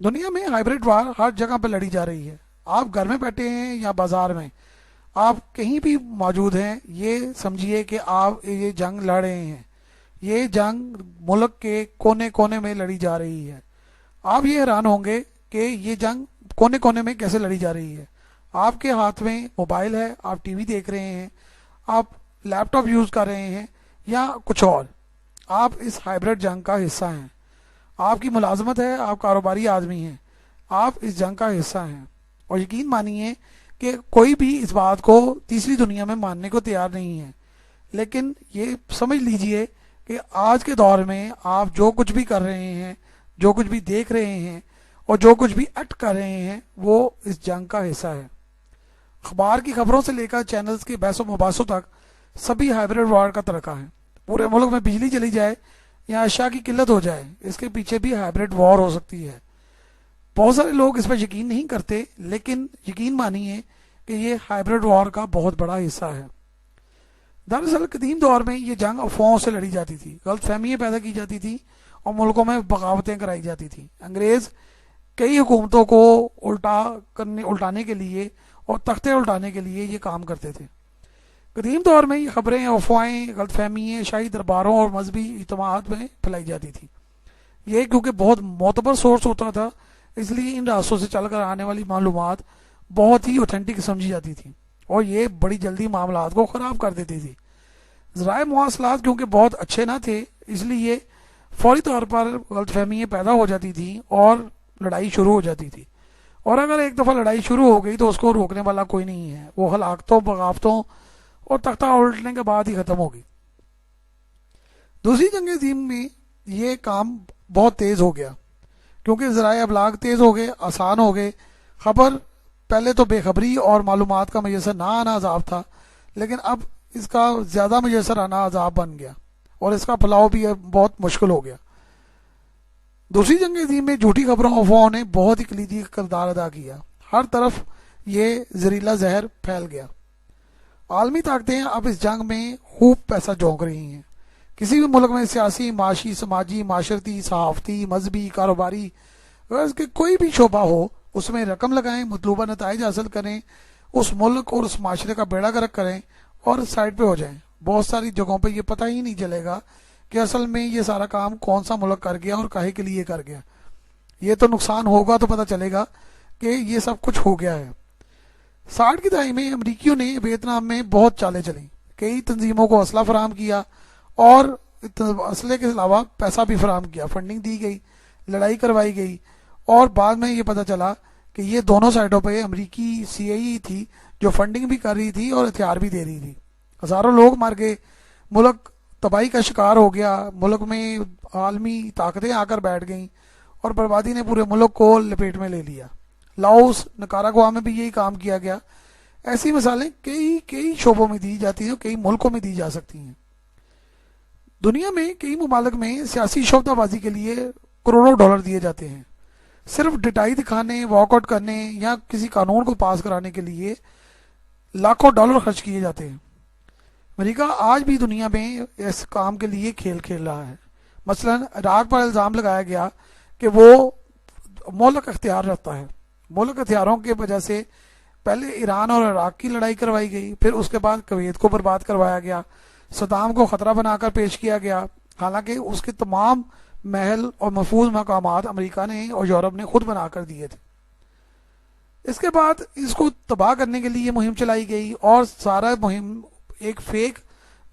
دنیا میں ہائبریڈ وار ہر جگہ پہ لڑی جا رہی ہے. آپ گھر میں بیٹھے ہیں یا بازار میں، آپ کہیں بھی موجود ہیں، یہ سمجھیے کہ آپ یہ جنگ لڑ رہے ہیں. یہ جنگ ملک کے کونے کونے میں لڑی جا رہی ہے. آپ یہ حیران ہوں گے کہ یہ جنگ کونے کونے میں کیسے لڑی جا رہی ہے. آپ کے ہاتھ میں موبائل ہے، آپ ٹی وی دیکھ رہے ہیں، آپ لیپ ٹاپ یوز کر رہے ہیں یا کچھ اور، آپ اس ہائبریڈ جنگ کا حصہ ہیں. آپ کی ملازمت ہے، آپ کاروباری آدمی ہیں، آپ اس جنگ کا حصہ ہیں. اور یقین مانیے کہ کوئی بھی اس بات کو تیسری دنیا میں ماننے کو تیار نہیں ہے. لیکن یہ سمجھ لیجئے کہ آج کے دور میں آپ جو کچھ بھی کر رہے ہیں، جو کچھ بھی دیکھ رہے ہیں اور جو کچھ بھی ایکٹ کر رہے ہیں وہ اس جنگ کا حصہ ہے. اخبار کی خبروں سے لے کر چینلز کے بحث و مباحثوں تک سبھی ہائبریڈ وار کا ترکہ ہے. پورے ملک میں بجلی چلی جائے یا اشیاء کی قلت ہو جائے، اس کے پیچھے بھی ہائبریڈ وار ہو سکتی ہے. بہت سارے لوگ اس پر یقین نہیں کرتے، لیکن یقین مانیے کہ یہ ہائبریڈ وار کا بہت بڑا حصہ ہے. دراصل قدیم دور میں یہ جنگ افواہوں سے لڑی جاتی تھی، غلط فہمیاں پیدا کی جاتی تھی اور ملکوں میں بغاوتیں کرائی جاتی تھیں. انگریز کئی حکومتوں کو الٹانے کے لیے اور تختے الٹانے کے لیے یہ کام کرتے تھے. قدیم دور میں یہ خبریں، افواہیں، غلط فہمیاں شاہی درباروں اور مذہبی اجتماعات میں پھیلائی جاتی تھی. یہ کیونکہ بہت معتبر سورس ہوتا تھا، اس لیے ان راستوں سے چل کر آنے والی معلومات بہت ہی اوتھینٹک سمجھی جاتی تھی اور یہ بڑی جلدی معاملات کو خراب کر دیتی تھی. ذرائع مواصلات کیونکہ بہت اچھے نہ تھے، اس لیے فوری طور پر غلط فہمیاں پیدا ہو جاتی تھیں اور لڑائی شروع ہو جاتی تھی. اور اگر ایک دفعہ لڑائی شروع ہو گئی تو اس کو روکنے والا کوئی نہیں ہے. وہ ہلاکتوں، بغاوتوں اور تختہ الٹنے کے بعد ہی ختم ہوگی. دوسری جنگ عظیم میں یہ کام بہت تیز ہو گیا کیونکہ ذرائع ابلاغ تیز ہو گئے، آسان ہو گئے. خبر پہلے تو بے خبری اور معلومات کا میسر نہ آنا عذاب تھا، لیکن اب اس کا زیادہ میسر آنا عذاب بن گیا اور اس کا پھیلاؤ بھی بہت مشکل ہو گیا. دوسری جنگ عظیم میں جھوٹی خبروں، افواہوں نے بہت ہی کلیدی کردار ادا کیا. ہر طرف یہ زہریلا زہر پھیل گیا. عالمی طاقتیں اب اس جنگ میں خوب پیسہ جھونک رہی ہیں. کسی بھی ملک میں سیاسی، معاشی، سماجی، معاشرتی، صحافتی، مذہبی، کاروباری، غرض کہ کوئی بھی شعبہ ہو، اس میں رقم لگائیں، مطلوبہ نتائج حاصل کریں، اس ملک اور اس معاشرے کا بیڑا گرک کریں اور سائڈ پہ ہو جائیں. بہت ساری جگہوں پہ یہ پتہ ہی نہیں چلے گا کہ اصل میں یہ سارا کام کون سا ملک کر گیا اور کاہے کے لیے کر گیا. یہ تو نقصان ہوگا تو پتہ چلے گا کہ یہ سب کچھ ہو گیا ہے. 60 کی دہائی میں امریکیوں نے ویتنام میں بہت چالیں چلیں، کئی تنظیموں کو اسلحہ فراہم کیا اور اسلحے کے علاوہ پیسہ بھی فراہم کیا، فنڈنگ دی گئی، لڑائی کروائی گئی. اور بعد میں یہ پتہ چلا کہ یہ دونوں سائڈوں پہ امریکی سی آئی ای تھی جو فنڈنگ بھی کر رہی تھی اور ہتھیار بھی دے رہی تھی. ہزاروں لوگ مر گئے، ملک تباہی کا شکار ہو گیا، ملک میں عالمی طاقتیں آ کر بیٹھ گئیں اور بربادی نے پورے ملک کو لپیٹ میں لے لیا. لاؤس، نکاراگوا میں بھی یہی کام کیا گیا. ایسی مثالیں کئی شعبوں میں دی جاتی ہیں، کئی ملکوں میں دی جا سکتی ہیں. دنیا میں کئی ممالک میں سیاسی شعبہ بازی کے لیے کروڑوں ڈالر دیے جاتے ہیں. صرف ڈٹائی دکھانے، واک آؤٹ کرنے یا کسی قانون کو پاس کرانے کے لیے لاکھوں ڈالر خرچ کیے جاتے ہیں. امریکہ آج بھی دنیا میں اس کام کے لیے کھیل کھیل رہا ہے. مثلا عراق پر الزام لگایا گیا کہ وہ مہلک اختیار رکھتا ہے. ملک ہتھیاروں کی وجہ سے پہلے ایران اور عراق کی لڑائی کروائی گئی، پھر اس کے بعد کویت کو برباد کروایا گیا، صدام کو خطرہ بنا کر پیش کیا گیا، حالانکہ اس کے تمام محل اور محفوظ مقامات امریکہ نے اور یورپ نے خود بنا کر دیے تھے. اس کے بعد اس کو تباہ کرنے کے لیے مہم چلائی گئی اور سارا مہم ایک فیک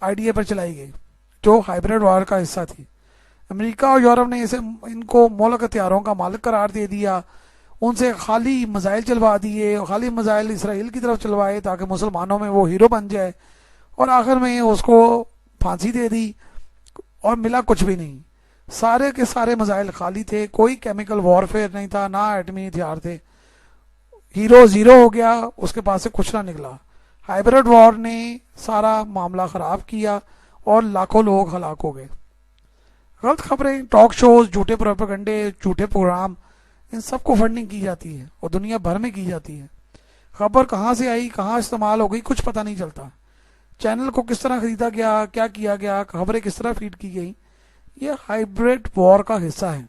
آئیڈیا پر چلائی گئی جو ہائبریڈ وار کا حصہ تھی. امریکہ اور یورپ نے ان کو مہلک ہتھیاروں کا مالک قرار دے دیا، ان سے خالی میزائل چلوا دیے، خالی میزائل اسرائیل کی طرف چلوائے تاکہ مسلمانوں میں وہ ہیرو بن جائے، اور آخر میں اس کو پھانسی دے دی اور ملا کچھ بھی نہیں. سارے کے سارے میزائل خالی تھے، کوئی کیمیکل وار فیئر نہیں تھا، نہ ایٹمی ہتھیار تھے. ہیرو زیرو ہو گیا، اس کے پاس سے کچھ نہ نکلا. ہائبریڈ وار نے سارا معاملہ خراب کیا اور لاکھوں لوگ ہلاک ہو گئے. غلط خبریں، ٹاک شوز، جھوٹے پروپیگنڈے، جھوٹے پروگرام، ان سب کو فنڈنگ کی جاتی ہے اور دنیا بھر میں کی جاتی ہے. خبر کہاں سے آئی، کہاں استعمال ہو گئی، کچھ پتہ نہیں چلتا. چینل کو کس طرح خریدا گیا، کیا کیا گیا، خبریں کس طرح فیڈ کی گئی، یہ ہائبریڈ وار کا حصہ ہے.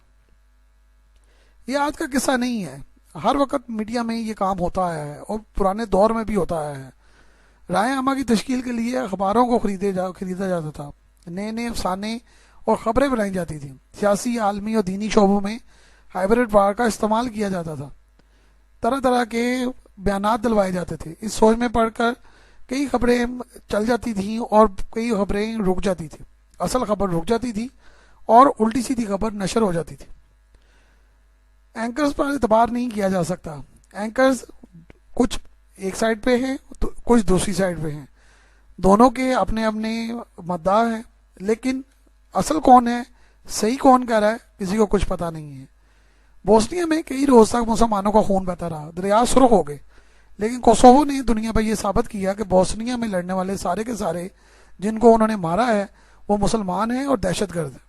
یہ آج کا قصہ نہیں ہے، ہر وقت میڈیا میں یہ کام ہوتا آیا ہے اور پرانے دور میں بھی ہوتا آیا ہے۔ رائے عامہ کی تشکیل کے لیے اخباروں کو خریدا جاتا تھا، نئے نئے افسانے اور خبریں بنائی جاتی تھیں، سیاسی، عالمی اور دینی شعبوں میں ہائبرڈ وار کا استعمال کیا جاتا تھا، طرح طرح کے بیانات دلوائے جاتے تھے۔ اس سوچ میں پڑھ کر کئی خبریں چل جاتی تھیں اور کئی خبریں رک جاتی تھیں، اصل خبر رک جاتی تھی اور الٹی سیدھی خبر نشر ہو جاتی تھی۔ اینکرز پر اعتبار نہیں کیا جا سکتا، اینکرز کچھ ایک سائڈ پہ ہیں تو کچھ دوسری سائڈ پہ ہیں، دونوں کے اپنے اپنے مداح ہیں، لیکن اصل کون ہے، صحیح کون کہہ رہا ہے، کسی کو کچھ پتہ نہیں ہے۔ بوسنیا میں کئی روز تک مسلمانوں کا خون بہتا رہا، دریا سرخ ہو گئے، لیکن کوسوو نے دنیا پر یہ ثابت کیا کہ بوسنیا میں لڑنے والے سارے کے سارے جن کو انہوں نے مارا ہے وہ مسلمان ہیں اور دہشت گرد ہیں۔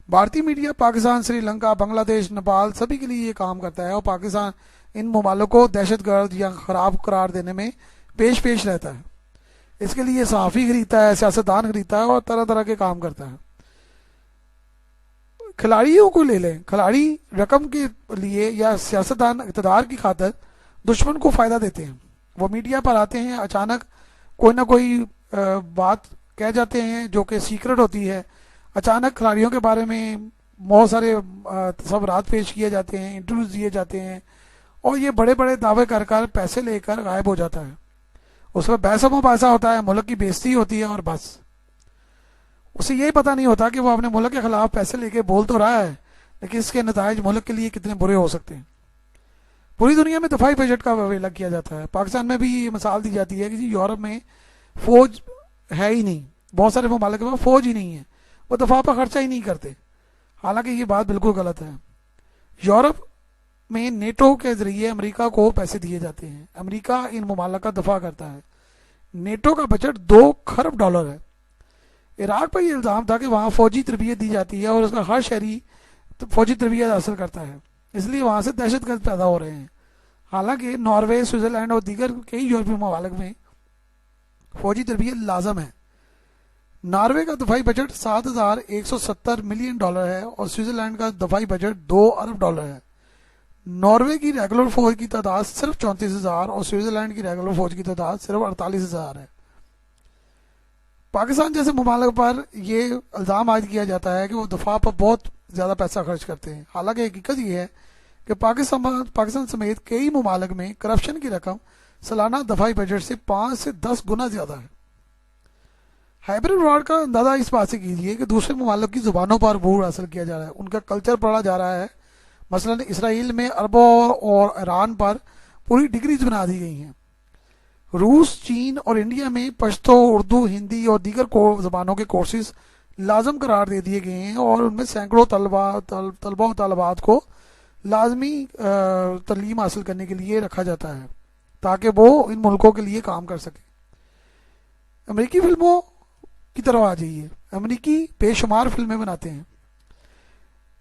بھارتی میڈیا پاکستان، سری لنکا، بنگلہ دیش، نیپال سبھی کے لیے یہ کام کرتا ہے اور پاکستان ان ممالک کو دہشت گرد یا خراب قرار دینے میں پیش رہتا ہے۔ اس کے لیے صحافی خریدتا ہے، سیاستدان خریدتا ہے اور طرح طرح کے کام کرتا ہے۔ کھلاڑیوں کو لے لیں، کھلاڑی رقم کے لیے یا سیاستدان اقتدار کی خاطر دشمن کو فائدہ دیتے ہیں، وہ میڈیا پر آتے ہیں، اچانک کوئی نہ کوئی بات کہہ جاتے ہیں جو کہ سیکرٹ ہوتی ہے، اچانک کھلاڑیوں کے بارے میں بہت سارے تصورات پیش کیے جاتے ہیں، انٹرویوز دیے جاتے ہیں اور یہ بڑے بڑے دعوے کر کر پیسے لے کر غائب ہو جاتا ہے۔ اس میں بحث و مباحثہ ہوتا ہے، ملک کی بےزتی ہوتی ہے اور بس اسے یہی پتہ نہیں ہوتا کہ وہ اپنے ملک کے خلاف پیسے لے کے بول تو رہا ہے، لیکن اس کے نتائج ملک کے لیے کتنے برے ہو سکتے ہیں۔ پوری دنیا میں دفاعی بجٹ کا ویلا کیا جاتا ہے، پاکستان میں بھی یہ مثال دی جاتی ہے کہ یورپ میں فوج ہے ہی نہیں، بہت سارے ممالک میں فوج ہی نہیں ہے، وہ دفاع پر خرچہ ہی نہیں کرتے، حالانکہ یہ بات بالکل غلط ہے۔ یورپ میں نیٹو کے ذریعے امریکہ کو پیسے دیے جاتے ہیں، امریکہ ان ممالک کا دفاع کرتا ہے، نیٹو کا بجٹ $2 کھرب ہے۔ عراق پر یہ الزام تھا کہ وہاں فوجی تربیت دی جاتی ہے اور اس کا ہر شہری فوجی تربیت حاصل کرتا ہے، اس لیے وہاں سے دہشت گرد پیدا ہو رہے ہیں، حالانکہ ناروے، سوئٹزرلینڈ اور دیگر کئی یورپی ممالک میں فوجی تربیت لازم ہے۔ ناروے کا دفاعی بجٹ $7,170 ملین ہے اور سوئٹزرلینڈ کا دفاعی بجٹ $2 ہے۔ ناروے کی ریگولر فوج کی تعداد صرف 34,000 اور سوئٹزرلینڈ کی ریگولر فوج کی تعداد صرف 48,000 ہے۔ پاکستان جیسے ممالک پر یہ الزام عائد کیا جاتا ہے کہ وہ دفاع پر بہت زیادہ پیسہ خرچ کرتے ہیں، حالانکہ حقیقت یہ ہے کہ پاکستان سمیت کئی ممالک میں کرپشن کی رقم سالانہ دفاعی بجٹ سے 5 سے 10 گنا زیادہ ہے۔ ہائبرڈ وار کا اندازہ اس بات سے کیجیے کہ دوسرے ممالک کی زبانوں پر عبور حاصل کیا جا رہا ہے، ان کا کلچر پڑھا جا رہا ہے، مثلا اسرائیل میں عربوں اور ایران پر پوری ڈگریز بنا دی گئی ہیں، روس، چین اور انڈیا میں پشتو، اردو، ہندی اور دیگر زبانوں کے کورسز لازم قرار دے دیے گئے ہیں اور ان میں سینکڑوں طلبہ و طالبات کو لازمی تعلیم حاصل کرنے کے لیے رکھا جاتا ہے تاکہ وہ ان ملکوں کے لیے کام کر سکیں۔ امریکی فلموں کی طرف آ جائیے، امریکی بے شمار فلمیں بناتے ہیں،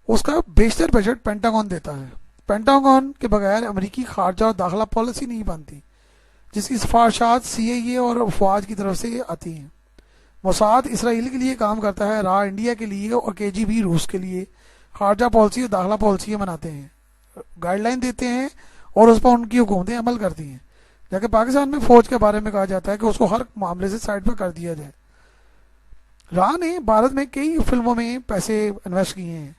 اس کا بیشتر بجٹ پینٹاگون دیتا ہے، پینٹاگون کے بغیر امریکی خارجہ اور داخلہ پالیسی نہیں بنتی، جس کی سفارشات CIA اور افواج کی طرف سے آتی ہیں۔ موساد اسرائیل کے لیے کام کرتا ہے، را انڈیا کے لیے اور KGB روس کے لیے خارجہ پالیسی اور داخلہ پالیسی بناتے ہیں، گائیڈ لائن دیتے ہیں اور اس پر ان کی حکومتیں عمل کرتی ہیں، جبکہ پاکستان میں فوج کے بارے میں کہا جاتا ہے کہ اس کو ہر معاملے سے سائڈ پر کر دیا جائے۔ را نے بھارت میں کئی فلموں میں پیسے انویسٹ کیے ہیں،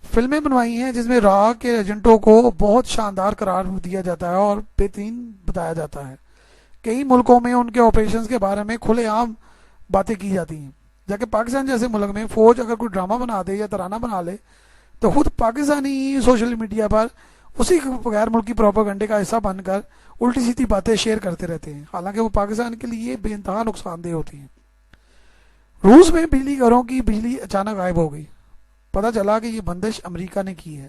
فلمیں بنوائی ہیں جس میں را کے ایجنٹوں کو بہت شاندار قرار دیا جاتا ہے اور بہترین بتایا جاتا ہے، کئی ملکوں میں ان کے آپریشنز کے بارے میں کھلے عام باتیں کی جاتی ہیں، جبکہ پاکستان جیسے ملک میں فوج اگر کوئی ڈرامہ بنا دے یا ترانہ بنا لے تو خود پاکستانی سوشل میڈیا پر اسی غیر ملکی پروپیگنڈے کا حصہ بن کر الٹی سیدھی باتیں شیئر کرتے رہتے ہیں، حالانکہ وہ پاکستان کے لیے بے انتہا نقصان دہ ہوتی ہیں۔ روس میں بجلی گھروں کی بجلی اچانک غائب ہو گئی، پتہ چلا کہ یہ بندش امریکہ نے کی ہے،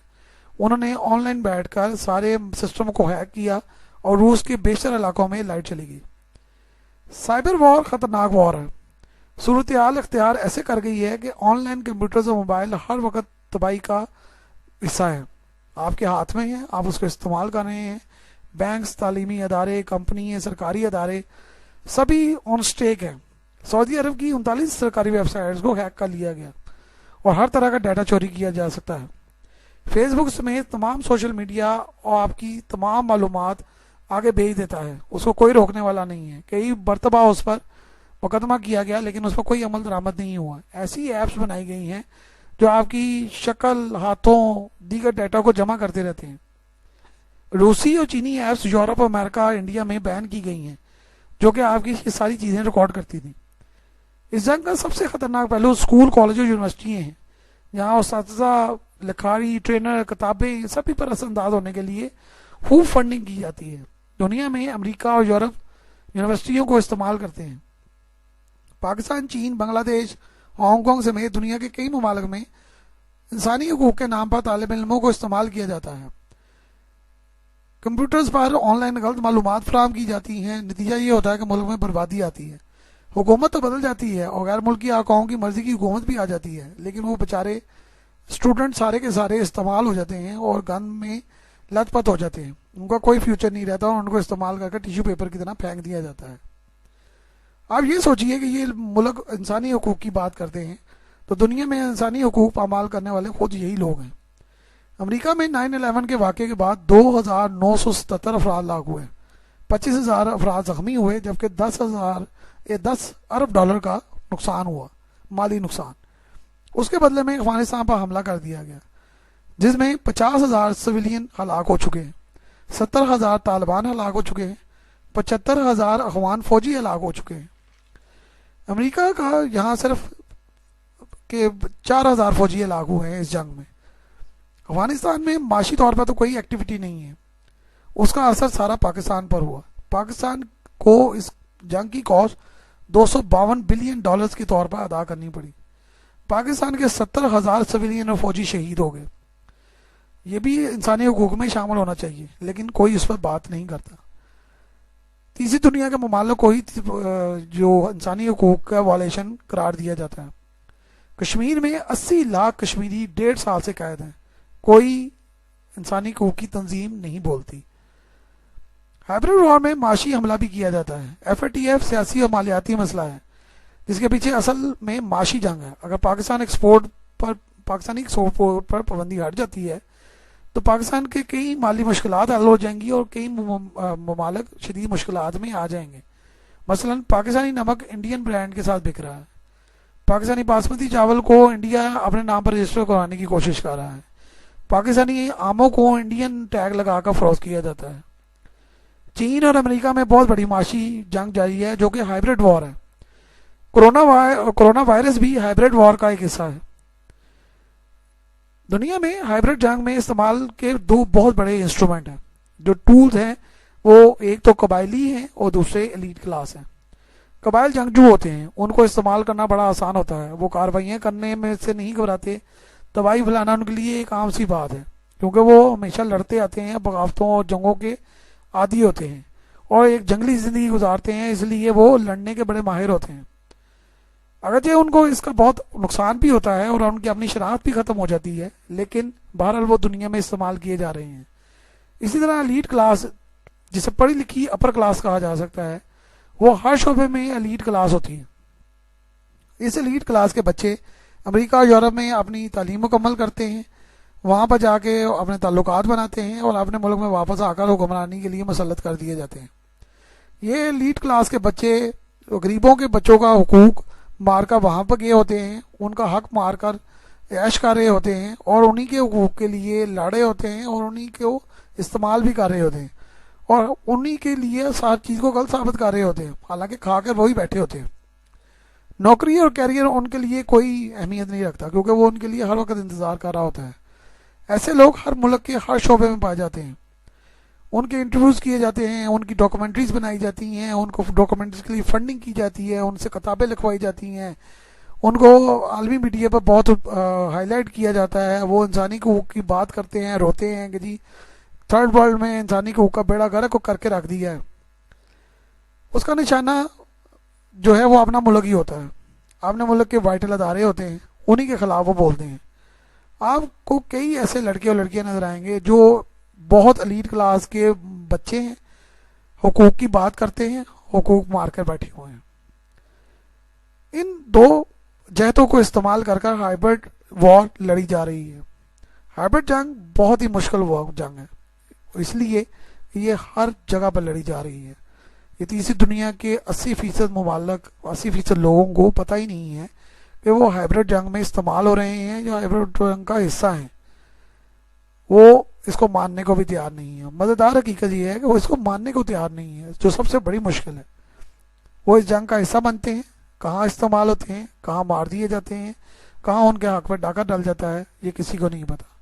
انہوں نے آن لائن بیٹھ کر سارے سسٹم کو ہیک کیا اور روس کے بیشتر علاقوں میں لائٹ چلی گئی۔ سائبر وار خطرناک وار ہے، صورتحال اختیار ایسے کر گئی ہے کہ آن لائن کمپیوٹرز اور موبائل ہر وقت تباہی کا حصہ ہے، آپ کے ہاتھ میں ہے، آپ اس کو استعمال کر رہے ہیں، بینکس، تعلیمی ادارے، کمپنی، سرکاری ادارے سبھی آن سٹیک ہیں۔ سعودی عرب کی 39 سرکاری ویب سائٹس کو ہیک کر لیا گیا اور ہر طرح کا ڈیٹا چوری کیا جا سکتا ہے۔ فیس بک سمیت تمام سوشل میڈیا اور آپ کی تمام معلومات آگے بھیج دیتا ہے، اس کو کوئی روکنے والا نہیں ہے. کئی مرتبہ اس پر مقدمہ کیا گیا لیکن اس پر کوئی عمل درآمد نہیں ہوا. ایسی ایپس بنائی گئی ہیں جو آپ کی شکل، ہاتھوں، دیگر ڈیٹا کو جمع کرتے رہتے ہیں. روسی اور چینی ایپس یورپ، امریکہ اور انڈیا میں بین کی گئی ہیں جو کہ آپ کی یہ ساری چیزیں ریکارڈ کرتی تھیں. اس جنگ کا سب سے خطرناک پہلو اسکول، کالج اور یونیورسٹیاں ہیں، جہاں اساتذہ، لکھاری، ٹرینر، کتابیں سبھی پر اثر انداز ہونے کے لیے خوب فنڈنگ کی جاتی ہے. دنیا میں امریکہ اور یورپ یونیورسٹیوں کو استعمال کرتے ہیں. پاکستان، چین، بنگلہ دیش، ہانگ کانگ سمیت دنیا کے کئی ممالک میں انسانی حقوق کے نام پر طالب علموں کو استعمال کیا جاتا ہے. کمپیوٹرز پر آن لائن غلط معلومات فراہم کی جاتی ہیں. نتیجہ یہ ہوتا ہے کہ ملک میں بربادی آتی ہے. حکومت تو بدل جاتی ہے اور غیر ملکی آقاؤں کی مرضی کی حکومت بھی آ جاتی ہے، لیکن وہ بیچارے اسٹوڈنٹ سارے کے سارے استعمال ہو جاتے ہیں اور گن میں لت پت ہو جاتے ہیں. ان کا کوئی فیوچر نہیں رہتا اور ان کو استعمال کر کے ٹیشو پیپر کی طرح پھینک دیا جاتا ہے. آپ یہ سوچئے کہ یہ ملک انسانی حقوق کی بات کرتے ہیں تو دنیا میں انسانی حقوق پامال کرنے والے خود یہی لوگ ہیں. امریکہ میں 9/11 کے واقعے کے بعد 2,977 افراد لاک ہوئے، 25,000 افراد زخمی ہوئے، جبکہ 10 ارب ڈالر کا نقصان ہوا، مالی نقصان. اس کے بدلے میں افغانستان پر حملہ کر دیا گیا جس میں 50,000 سویلین ہلاک ہو چکے ہیں، 70,000 طالبان ہلاک ہو چکے ہیں، 75,000 افغان فوجی ہلاک ہو چکے ہیں. امریکہ کا یہاں صرف کہ 4,000 فوجی ہلاک ہوئے ہیں اس جنگ میں. افغانستان میں معاشی طور پر تو کوئی ایکٹیویٹی نہیں ہے، اس کا اثر سارا پاکستان پر ہوا. پاکستان کو اس جنگ کی کاسٹ $252 بلین کے طور پر ادا کرنی پڑی. پاکستان کے 70,000 سویلین اور فوجی شہید ہو گئے. یہ بھی انسانی حقوق میں شامل ہونا چاہیے لیکن کوئی اس پر بات نہیں کرتا. تیسری دنیا کے ممالک کو ہی جو انسانی حقوق کا وائلیشن قرار دیا جاتا ہے. کشمیر میں 80 لاکھ کشمیری 1.5 سال سے قید ہیں، کوئی انسانی حقوق کی تنظیم نہیں بولتی. ہائبرڈ وار میں معاشی حملہ بھی کیا جاتا ہے. FATF سیاسی اور مالیاتی مسئلہ ہے جس کے پیچھے اصل میں معاشی جنگ ہے. اگر پاکستانی ایکسپورٹ پر پابندی ہٹ جاتی ہے تو پاکستان کے کئی مالی مشکلات حل ہو جائیں گی اور کئی ممالک شدید مشکلات میں آ جائیں گے. مثلا پاکستانی نمک انڈین برانڈ کے ساتھ بک رہا ہے. پاکستانی باسمتی چاول کو انڈیا اپنے نام پر رجسٹر کروانے کی کوشش کر رہا ہے. پاکستانی آموں کو انڈین ٹیگ لگا کر فروخت کیا جاتا ہے. چین اور امریکہ میں بہت بڑی معاشی جنگ جاری ہے جو کہ ہائبرڈ وار ہے. کرونا وائرس بھی ہائبرڈ وار کا ایک حصہ ہے. دنیا میں ہائبرڈ جنگ میں استعمال کے 2 بہت بڑے انسٹرومنٹ ہیں. جو ٹولز ہیں وہ ایک تو قبائلی ہیں اور دوسرے ایلیٹ کلاس ہیں. قبائل جنگجو ہوتے ہیں، ان کو استعمال کرنا بڑا آسان ہوتا ہے. وہ کارروائیاں کرنے میں سے نہیں گھبراتے. تباہی پھیلانا ان کے لیے ایک عام سی بات ہے کیونکہ وہ ہمیشہ لڑتے آتے ہیں، بغاوتوں اور جنگوں کے عادی ہوتے ہیں اور ایک جنگلی زندگی گزارتے ہیں، اس لیے وہ لڑنے کے بڑے ماہر ہوتے ہیں. اگرچہ ان کو اس کا بہت نقصان بھی ہوتا ہے اور ان کی اپنی شناخت بھی ختم ہو جاتی ہے، لیکن بہرحال وہ دنیا میں استعمال کیے جا رہے ہیں. اسی طرح ایلیٹ کلاس، جسے پڑھی لکھی اپر کلاس کہا جا سکتا ہے، وہ ہر شعبے میں ایلیٹ کلاس ہوتی ہے. اس ایلیٹ کلاس کے بچے امریکہ اور یورپ میں اپنی تعلیم مکمل کرتے ہیں، وہاں پر جا کے اپنے تعلقات بناتے ہیں اور اپنے ملک میں واپس آ کر حکمرانی کے لیے مسلط کر دیے جاتے ہیں. یہ ایلیٹ کلاس کے بچے غریبوں کے بچوں کا حقوق مار کر وہاں پر گئے ہوتے ہیں، ان کا حق مار کر عیش کر رہے ہوتے ہیں اور انہی کے حقوق کے لیے لڑے ہوتے ہیں اور انہی کو استعمال بھی کر رہے ہوتے ہیں اور انہی کے لیے ہر چیز کو غلط ثابت کر رہے ہوتے ہیں، حالانکہ کھا کر وہی بیٹھے ہوتے ہیں. نوکری اور کیریئر ان کے لیے کوئی اہمیت نہیں رکھتا کیونکہ وہ ان کے لیے ہر وقت انتظار کر رہا ہوتا ہے. ایسے لوگ ہر ملک کے ہر شعبے میں پائے جاتے ہیں. ان کے انٹرویوز کیے جاتے ہیں، ان کی ڈاکومنٹریز بنائی جاتی ہیں، ان کو ڈاکومنٹریز کے لیے فنڈنگ کی جاتی ہے، ان سے کتابیں لکھوائی جاتی ہیں، ان کو عالمی میڈیا پر بہت ہائی لائٹ کیا جاتا ہے. وہ انسانی حقوق کی بات کرتے ہیں، روتے ہیں کہ جی تھرڈ ورلڈ میں انسانی حقوق کا بیڑا گرک کو کر کے رکھ دیا ہے. اس کا نشانہ جو ہے وہ اپنا ملک ہی ہوتا ہے. اپنے ملک کے وائٹل ادارے ہوتے ہیں، انہی کے خلاف وہ بولتے ہیں. آپ کو کئی ایسے لڑکے اور لڑکیاں نظر آئیں گے جو بہت ایلیٹ کلاس کے بچے ہیں، حقوق کی بات کرتے ہیں، حقوق مار کر بیٹھے ہوئے ہیں. ان 2 جہتوں کو استعمال کر کر ہائبرڈ وار لڑی جا رہی ہے. ہائبرڈ جنگ بہت ہی مشکل ہوا جنگ ہے، اس لیے یہ ہر جگہ پر لڑی جا رہی ہے۔ یہ تیسری دنیا کے 80% ممالک، 80% لوگوں کو پتہ ہی نہیں ہے کہ وہ ہائبرڈ جنگ میں استعمال ہو رہے ہیں یا ہائبرڈ جنگ کا حصہ ہیں۔ وہ اس کو ماننے کو بھی تیار نہیں ہے۔ مزیدار حقیقت یہ ہے کہ وہ اس کو ماننے کو تیار نہیں ہے، جو سب سے بڑی مشکل ہے۔ وہ اس جنگ کا حصہ بنتے ہیں، کہاں استعمال ہوتے ہیں، کہاں مار دیے جاتے ہیں، کہاں ان کے حق میں ڈاکہ ڈال جاتا ہے، یہ کسی کو نہیں پتا۔